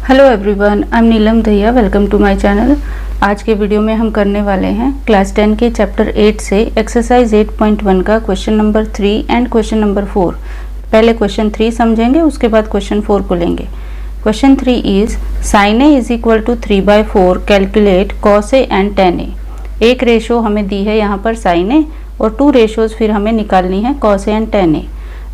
Hello everyone, I am Neelam Dahiya. Welcome to my channel. आज के video में हम करने वाले हैं क्लास 10 के चैप्टर 8 से एक्सरसाइज 8.1 का question number 3 and question number 4। पहले क्वेश्चन 3 समझेंगे, उसके बाद क्वेश्चन 4 को लेंगे। Question 3 is sine A is equal to 3/4 calculate cos A and tan A. एक रेशो हमें दी है यहाँ पर साइन ए और 2 रेशोज फिर हमें निकालनी है cos A and tan A.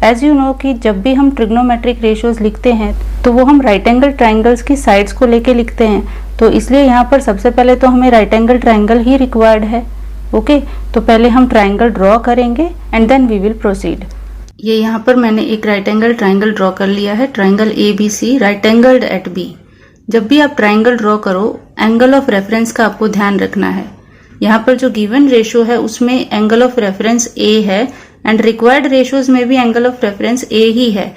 As you know कि जब भी हम ट्रिग्नोमेट्रिक रेशियोज लिखते हैं तो वो हम राइट एंगल ट्राइंगल्स की साइड्स को लेके लिखते हैं, तो इसलिए यहाँ पर सबसे पहले तो हमें राइट एंगल ट्राइंगल ही रिक्वायर्ड है। ओके, तो पहले हम ट्राइंगल ड्रॉ करेंगे and then we will proceed. ये यहाँ पर मैंने एक राइट एंगल ट्राइंगल ड्रॉ कर लिया है, triangle ABC right angled at B. जब भी आप ट्राइंगल ड्रॉ करो, एंगल ऑफ रेफरेंस का आपको ध्यान रखना है। यहाँ पर जो गिवन रेशियो है उसमें एंगल ऑफ रेफरेंस A है एंड रिक्वायर्ड रेशियोज में भी एंगल ऑफ रेफरेंस A ही है,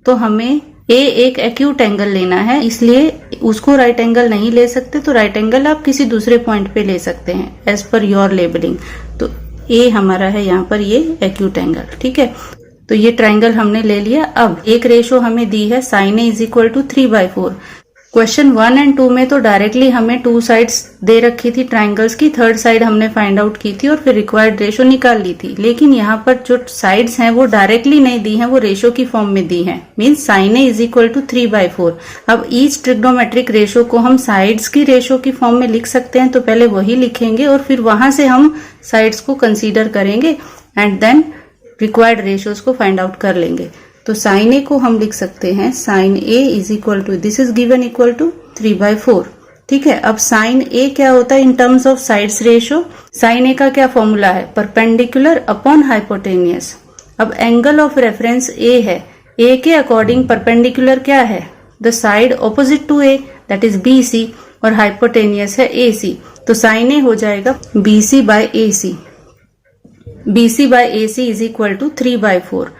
तो हमें A एक एक्यूट एंगल लेना है, इसलिए उसको राइट एंगल नहीं ले सकते, तो राइट एंगल आप किसी दूसरे पॉइंट पे ले सकते हैं एज पर योर लेबलिंग। तो A हमारा है यहाँ पर ये एक्यूट एंगल, ठीक है। तो ये ट्राइंगल हमने ले लिया। अब एक रेशो हमें दी है sine A is equal to 3/4। Question 1 and 2 में तो डायरेक्टली हमें 2 साइड्स दे रखी थी ट्राइंगल्स की, थर्ड साइड हमने फाइंड आउट की थी और फिर रिक्वायर्ड रेशो निकाल ली थी। लेकिन यहाँ पर जो साइड्स हैं वो डायरेक्टली नहीं दी हैं, वो रेशो की फॉर्म में दी हैं, means sine A is equal to 3/4। अब ईच ट्रिग्नोमेट्रिक रेशो को हम साइड्स की रेशो की फॉर्म में लिख सकते हैं, तो पहले वही लिखेंगे और फिर वहां से हम साइड्स को कंसीडर करेंगे एंड देन रिक्वायर्ड रेशियोज को फाइंड आउट कर लेंगे। तो साइन ए को हम लिख सकते हैं sine A is equal to, this is given equal to 3/4, ठीक है। अब साइन ए क्या होता है in terms of sides ratio? Sine A का क्या फॉर्मूला है? Perpendicular upon hypotenuse. अब एंगल ऑफ रेफरेंस ए है, ए के अकॉर्डिंग परपेंडिकुलर क्या है? The side opposite to A, that is BC, और हाइपोटेनियस है AC। तो साइन ए हो जाएगा BC/AC। BC/AC is equal to 3/4।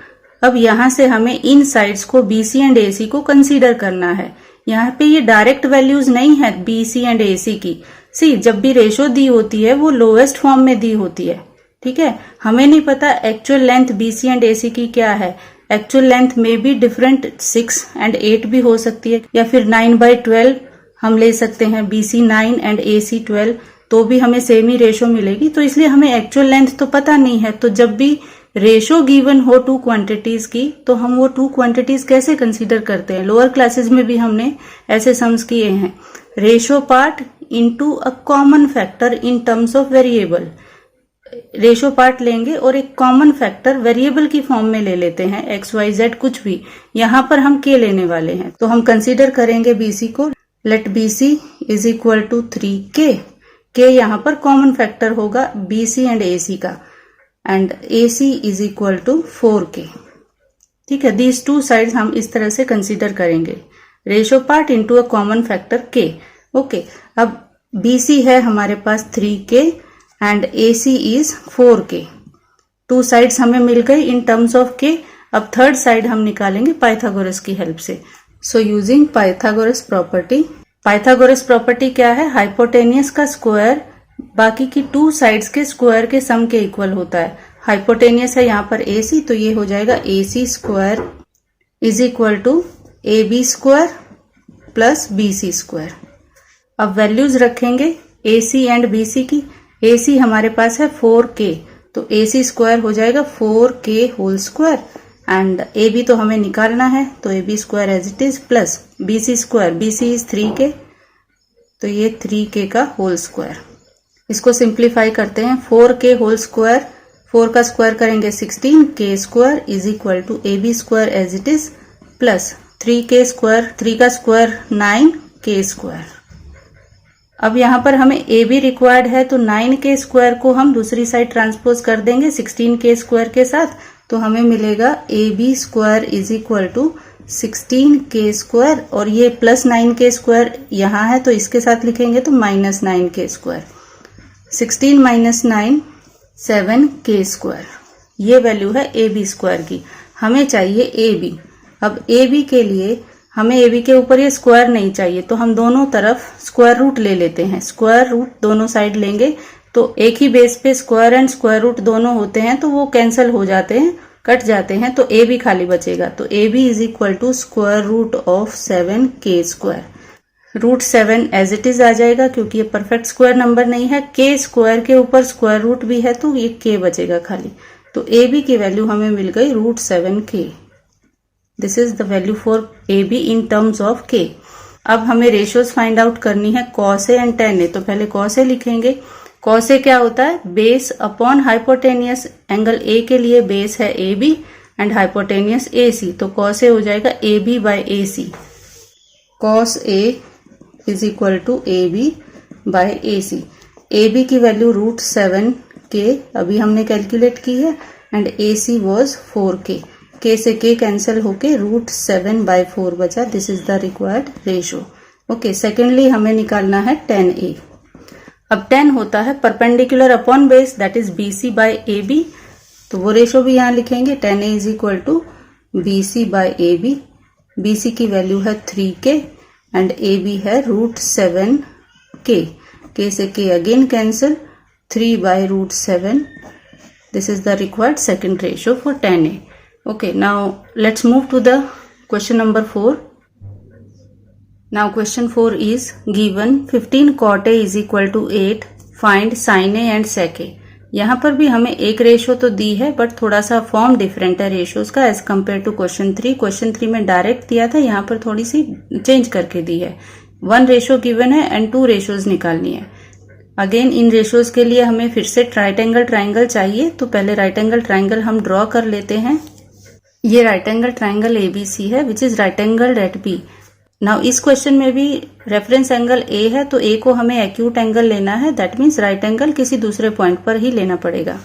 अब यहां से हमें इन साइड्स को BC एंड AC को कंसीडर करना है। यहाँ पे ये डायरेक्ट वैल्यूज नहीं है BC एंड AC की। सी, जब भी रेशो दी होती है वो लोएस्ट फॉर्म में दी होती है, ठीक है। हमें नहीं पता actual length BC and AC की क्या है। एक्चुअल लेंथ में भी डिफरेंट 6 एंड 8 भी हो सकती है, या फिर 9/12 हम ले सकते हैं, BC 9 एंड AC 12, तो भी हमें सेम ही रेशो मिलेगी। तो इसलिए हमें एक्चुअल लेंथ तो पता नहीं है। तो जब भी रेशो गिवन हो 2 क्वांटिटीज की, तो हम वो 2 क्वांटिटीज कैसे कंसीडर करते हैं? लोअर क्लासेस में भी हमने ऐसे सम्स किए हैं, ratio part into a common factor in terms of variable. Ratio part लेंगे और एक कॉमन फैक्टर वेरिएबल की फॉर्म में ले लेते हैं, XYZ कुछ भी। यहाँ पर हम K लेने वाले हैं, तो हम कंसीडर करेंगे BC को। Let BC is equal to 3K। K यहाँ पर कॉमन फैक्टर होगा BC एंड AC का, and AC is equal to 4K, ठीक है। दीज 2 साइड्स हम इस तरह से कंसीडर करेंगे, ratio part into a common factor K। Okay, अब BC है हमारे पास 3K and AC is 4K। 2 sides हमें मिल गई इन टर्म्स ऑफ K। अब थर्ड साइड हम निकालेंगे पाइथागोरस की हेल्प से। सो using Pythagoras property. Pythagoras property क्या है? हाइपोटेनियस का स्क्वायर बाकी की 2 साइड्स के स्क्वायर के सम के इक्वल होता है। हाइपोटेनियस है यहाँ पर AC, तो ये हो जाएगा AC square is equal to AB square plus BC square. अब वैल्यूज रखेंगे AC एंड BC की। AC हमारे पास है 4K, तो AC स्क्वायर हो जाएगा 4K whole square, and AB तो हमें निकालना है, तो AB square as it is plus BC square, BC is 3K, तो ये 3K का होल स्क्वायर। इसको सिंप्लीफाई करते हैं, 4K होल स्क्वायर, 4 का स्क्वायर करेंगे 16K square is equal to AB square as it is plus 3K square, 3 का square 9K square. अब यहाँ पर हमें AB रिक्वायर्ड है, तो 9K स्क्वायर को हम दूसरी साइड ट्रांसपोज कर देंगे 16K स्क्वायर के साथ, तो हमें मिलेगा AB square is equal to 16K square, और ये प्लस 9K स्क्वायर यहाँ है तो इसके साथ लिखेंगे तो minus 9K square. 16 minus 9 7K square, ये वैल्यू है AB स्क्वायर की। हमें चाहिए AB। अब AB के लिए हमें AB के ऊपर ये स्क्वायर नहीं चाहिए, तो हम दोनों तरफ स्क्वायर रूट ले लेते हैं। स्क्वायर रूट दोनों साइड लेंगे तो एक ही बेस पे स्क्वायर एंड स्क्वायर रूट दोनों होते हैं, तो वो कैंसिल हो जाते हैं, कट जाते हैं, तो AB खाली बचेगा। तो AB is equal to square root of 7K square. √7 as it is आ जाएगा क्योंकि ये परफेक्ट स्क्वायर नंबर नहीं है। के स्क्वायर के ऊपर स्क्वायर रूट भी है तो ये के बचेगा खाली। तो ए बी की वैल्यू हमें मिल गई √7k। This is the value for A be in terms of के। अब हमें रेशियोज फाइंड आउट करनी है cos A and tan A। तो पहले cos A लिखेंगे। cos A क्या होता है? Base upon hypotenuse. Angle A के लिए बेस है AB एंड हाइपोटेनियस AC। तो cos A हो जाएगा AB by AC। cos A is equal to AB by AC। AB की वैल्यू √7k अभी हमने कैलकुलेट की है and AC was 4k। k से k कैंसिल होके √7/4 बचा। This is the required ratio. Okay, secondly हमें निकालना है tan A। अब tan होता है perpendicular upon base that is BC by AB। तो वो रेशियो भी यहाँ लिखेंगे। tan A is equal to BC by AB। BC की वैल्यू है 3k एंड AB है √7k। k से k again cancel, 3/√7। This is the required second ratio for tan A. Okay, now let's move to the question number 4. Now question 4 is given 15 cot A is equal to 8. Find sin A and sec A. यहाँ पर भी हमें एक ratio तो दी है but थोड़ा सा form different है रेशियोज का as compare to question 3। Question 3 में डायरेक्ट दिया था, यहाँ पर थोड़ी सी चेंज करके दी है। 1 रेशियो गिवन है एंड 2 रेशियोज निकालनी है। अगेन इन रेशियोज के लिए हमें फिर से राइट एंगल ट्राइंगल चाहिए। तो पहले राइट एंगल ट्राइंगल हम ड्रॉ कर लेते हैं। ये राइट एंगल ट्राइंगल ABC है which is right angle at B। Now इस क्वेश्चन में भी रेफरेंस एंगल A है तो A को हमें एक्यूट एंगल लेना है। दैट मीन्स राइट एंगल किसी दूसरे पॉइंट पर ही लेना पड़ेगा।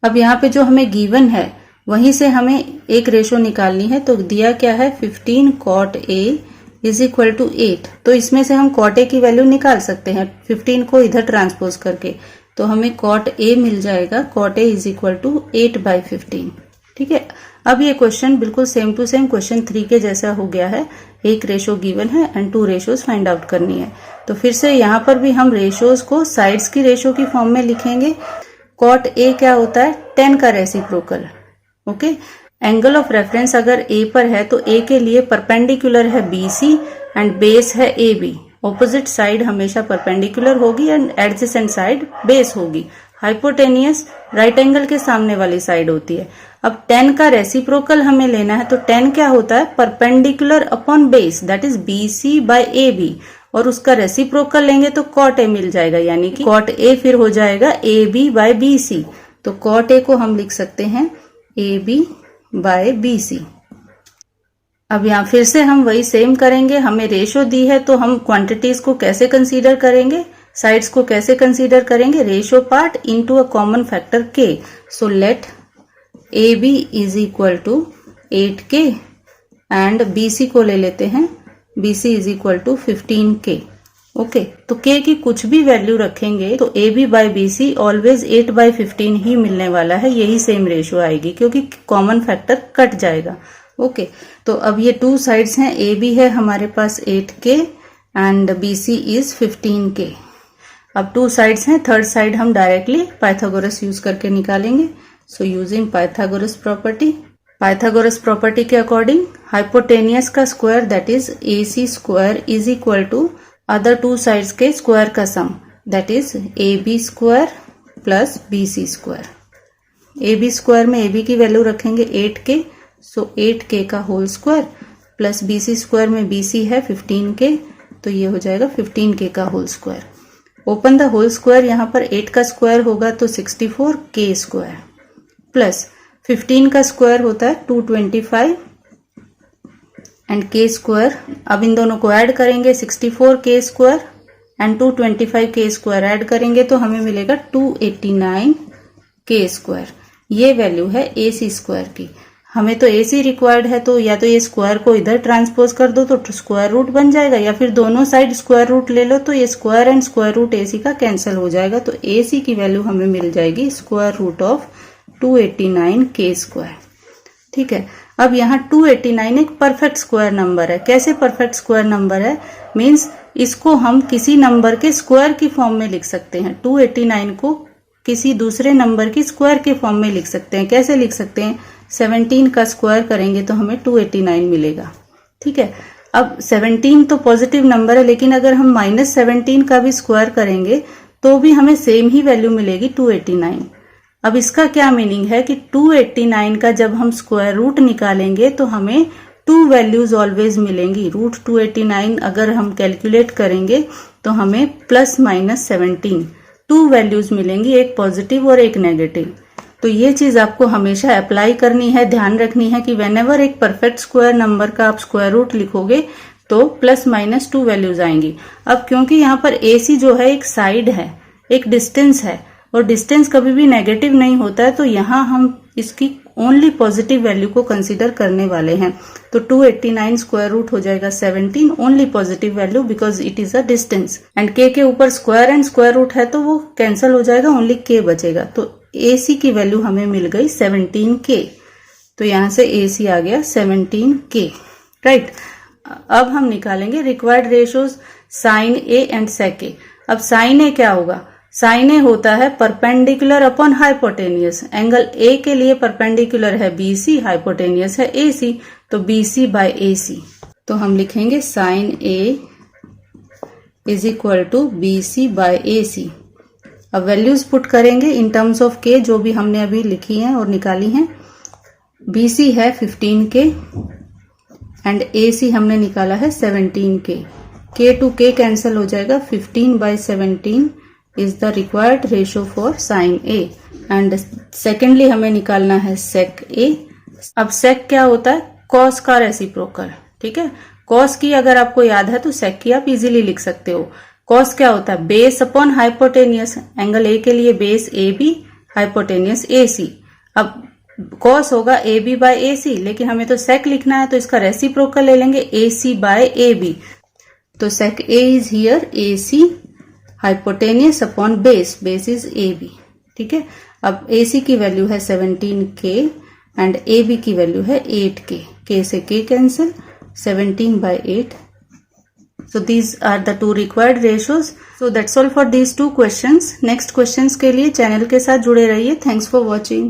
अब यहाँ पे जो हमें गिवन है वहीं से हमें एक रेशियो निकालनी है। तो दिया क्या है? 15 cot A is equal to 8। तो इसमें से हम cot A की वैल्यू निकाल सकते हैं 15 को इधर ट्रांसपोज करके। तो हमें cot A मिल जाएगा। cot A is equal to 8/15। ठीक है, अब ये क्वेश्चन बिल्कुल सेम टू सेम क्वेश्चन 3 के जैसा हो गया है। एक रेशियो गिवन है एंड 2 रेशियोज फाइंड आउट करनी है। तो फिर से यहाँ पर भी हम रेशियोज को साइड्स की रेशियो की फॉर्म में लिखेंगे। cot A क्या होता है? tan का reciprocal. Okay, angle of reference अगर A पर है तो A के लिए परपेंडिकुलर है BC एंड बेस है AB। ऑपोजिट साइड हमेशा परपेंडिकुलर होगी एंड एडजेसेंट साइड बेस होगी। हाइपोटेनियस राइट एंगल के सामने वाली साइड होती है। अब tan का रेसिप्रोकल हमें लेना है। तो tan क्या होता है? Perpendicular upon base that is BC by AB। और उसका रेसिप्रोकल लेंगे तो cot A मिल जाएगा, यानी कि cot A फिर हो जाएगा AB बाय BC। तो cot A को हम लिख सकते हैं AB बाय BC। अब यहाँ फिर से हम वही सेम करेंगे। हमें रेशियो दी है तो हम क्वांटिटीज को कैसे कंसीडर करेंगे, साइड्स को कैसे कंसीडर करेंगे? Ratio part into a common factor k। So let AB is equal to 8k and BC को ले लेते हैं। BC is equal to 15k। Okay, तो k की कुछ भी वैल्यू रखेंगे तो AB बाय BC ऑलवेज 8/15 ही मिलने वाला है। यही सेम रेशियो आएगी क्योंकि कॉमन फैक्टर कट जाएगा। ओके, तो अब ये 2 साइड्स हैं। AB है हमारे पास 8k and BC is 15k। अब 2 साइड्स हैं, थर्ड साइड हम डायरेक्टली पाइथागोरस यूज करके निकालेंगे। So using Pythagoras property. Pythagoras property के अकॉर्डिंग हाइपोटेनियस का square that is AC square is equal to other 2 sides के स्क्वायर का sum that is AB square plus BC square. AB square में AB की value रखेंगे 8k। So 8k का whole square plus BC square में BC है 15k। तो ये हो जाएगा 15k का whole square. Open the whole square. यहाँ पर 8 का स्क्वायर होगा तो 64k स्क्वायर प्लस 15 का स्क्वायर होता है 225 एंड k स्क्वायर। अब इन दोनों को ऐड करेंगे 64k square and 225k square add करेंगे तो हमें मिलेगा 289k स्क्वायर। ये वैल्यू है AC स्क्वायर की। हमें तो AC रिक्वायर्ड है तो या तो ये स्क्वायर को इधर ट्रांसपोज कर दो तो स्क्वायर रूट बन जाएगा, या फिर दोनों साइड स्क्वायर रूट ले लो तो ये square and square root AC का कैंसिल हो जाएगा। तो AC की वैल्यू हमें मिल जाएगी square root of 289k square. ठीक है, अब यहाँ 289 एक परफेक्ट स्क्वायर नंबर है। कैसे परफेक्ट स्क्वायर नंबर है? मीन्स इसको हम किसी नंबर के स्क्वायर की फॉर्म में लिख सकते हैं। 289 को किसी दूसरे नंबर की स्क्वायर के फॉर्म में लिख सकते हैं। कैसे लिख सकते हैं? 17 का स्क्वायर करेंगे तो हमें 289 मिलेगा। ठीक है, अब 17 तो पॉजिटिव नंबर है, लेकिन अगर हम -17 का भी स्क्वायर करेंगे तो भी हमें सेम ही वैल्यू मिलेगी 289। अब इसका क्या मीनिंग है कि 289 का जब हम स्क्वायर रूट निकालेंगे तो हमें 2 वैल्यूज ऑलवेज मिलेंगी। रूट 289 अगर हम कैलकुलेट करेंगे तो हमें ±17 2 वैल्यूज मिलेंगी, एक पॉजिटिव और एक नेगेटिव। तो ये चीज आपको हमेशा अप्लाई करनी है, ध्यान रखनी है कि व्हेनेवर एक परफेक्ट स्क्वायर नंबर का आप स्क्वायर रूट लिखोगे तो ±2 वैल्यूज आएंगी। अब क्योंकि यहाँ पर AC जो है एक साइड है, एक डिस्टेंस है, और डिस्टेंस कभी भी नेगेटिव नहीं होता है, तो यहाँ हम इसकी ओनली पॉजिटिव वैल्यू को कंसीडर करने वाले हैं। तो 289 स्क्वायर रूट हो जाएगा 17, only positive value because it is a distance, and k के ऊपर स्क्वायर एंड स्क्वायर रूट है तो वो कैंसिल हो जाएगा, ओनली k बचेगा। तो AC की वैल्यू हमें मिल गई 17k। तो यहां से AC आ गया 17k, राइट। अब हम निकालेंगे required ratios sine A and sec A। अब साइन A क्या होगा? साइन A होता है perpendicular upon hypotenuse. Angle A के लिए परपेंडिकुलर है BC, हाइपोटेनियस है AC, तो BC बाय AC। तो हम लिखेंगे sine A is equal to BC by AC। अब वैल्यूज पुट करेंगे इन टर्म्स ऑफ k, जो भी हमने अभी लिखी हैं और निकाली हैं। BC है 15k एंड AC हमने निकाला है 17k। k to k cancel हो जाएगा, 15/17 is the required ratio for sine A। And secondly हमें निकालना है सेक A। अब सेक क्या होता है? कॉस का रेसिप्रोकल, ठीक है। कॉस की अगर आपको याद है तो सेक की आप इजीली लिख सकते हो। कॉस क्या होता है? Base upon hypotenuse. Angle A के लिए बेस AB, हाइपोटेनियस AC। अब कॉस होगा AB बाय AC, लेकिन हमें तो सेक लिखना है तो इसका रेसिप्रोकल ले लेंगे AC बाय AB। तो sec A is here AC hypotenuse upon base, base is AB, ठीक है। अब AC की वैल्यू है 17k एंड AB की वैल्यू है 8k। k से k cancel, 17/8। So these are the 2 required ratios. So that's all for these 2 questions. Next questions के लिए चैनल के साथ जुड़े रहिए. Thanks for watching.